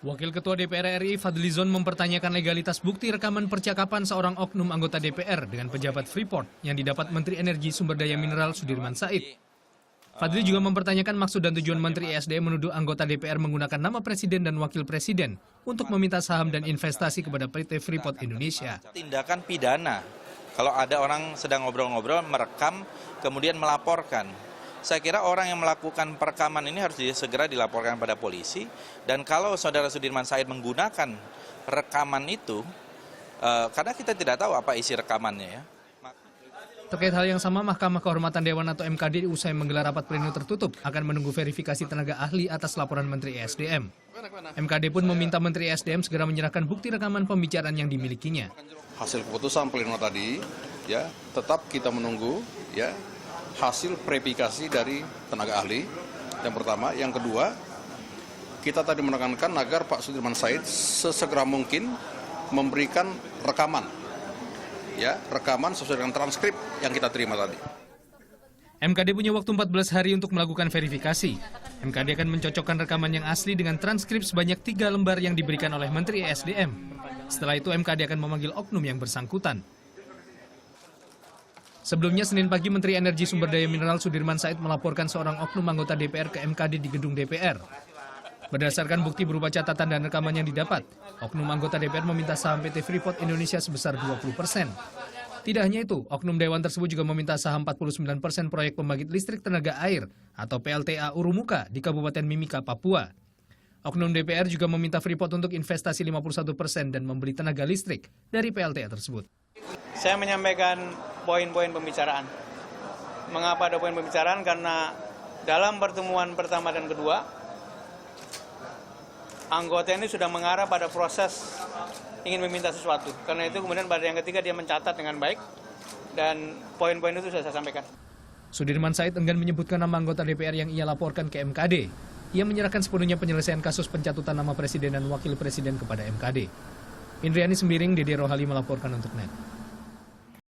Wakil Ketua DPR RI Fadlizon mempertanyakan legalitas bukti rekaman percakapan seorang oknum anggota DPR dengan pejabat Freeport yang didapat Menteri Energi Sumber Daya Mineral Sudirman Said. Fadli juga mempertanyakan maksud dan tujuan Menteri ESDM menuduh anggota DPR menggunakan nama Presiden dan Wakil Presiden untuk meminta saham dan investasi kepada PT Freeport Indonesia. Tindakan pidana, kalau ada orang sedang ngobrol-ngobrol, merekam, kemudian melaporkan. Saya kira orang yang melakukan perekaman ini harus segera dilaporkan pada polisi. Dan kalau saudara Sudirman Said menggunakan rekaman itu, karena kita tidak tahu apa isi rekamannya ya. Terkait hal yang sama, Mahkamah Kehormatan Dewan atau MKD usai menggelar rapat pleno tertutup akan menunggu verifikasi tenaga ahli atas laporan Menteri ESDM. MKD pun meminta Menteri ESDM segera menyerahkan bukti rekaman pembicaraan yang dimilikinya. Hasil keputusan pleno tadi, ya tetap kita menunggu, ya hasil verifikasi dari tenaga ahli. Yang pertama, yang kedua, kita tadi menekankan agar Pak Sudirman Said sesegera mungkin memberikan rekaman. Ya, rekaman sesuai dengan transkrip yang kita terima tadi. MKD punya waktu 14 hari untuk melakukan verifikasi. MKD akan mencocokkan rekaman yang asli dengan transkrip sebanyak 3 lembar yang diberikan oleh Menteri ESDM. Setelah itu MKD akan memanggil oknum yang bersangkutan. Sebelumnya Senin pagi Menteri Energi Sumber Daya Mineral Sudirman Said melaporkan seorang oknum anggota DPR ke MKD di gedung DPR. Berdasarkan bukti berupa catatan dan rekaman yang didapat, oknum anggota DPR meminta saham PT Freeport Indonesia sebesar 20%. Tidak hanya itu, oknum dewan tersebut juga meminta saham 49% proyek pembangkit listrik tenaga air atau PLTA Urumuka di Kabupaten Mimika, Papua. Oknum DPR juga meminta Freeport untuk investasi 51% dan membeli tenaga listrik dari PLTA tersebut. Saya menyampaikan poin-poin pembicaraan. Mengapa ada poin pembicaraan? Karena dalam pertemuan pertama dan kedua, anggota ini sudah mengarah pada proses ingin meminta sesuatu. Karena itu kemudian pada yang ketiga dia mencatat dengan baik dan poin-poin itu sudah saya sampaikan. Sudirman Said enggan menyebutkan nama anggota DPR yang ia laporkan ke MKD. Ia menyerahkan sepenuhnya penyelesaian kasus pencatutan nama Presiden dan Wakil Presiden kepada MKD. Indriani Sembiring, Dede Rohali melaporkan untuk NET.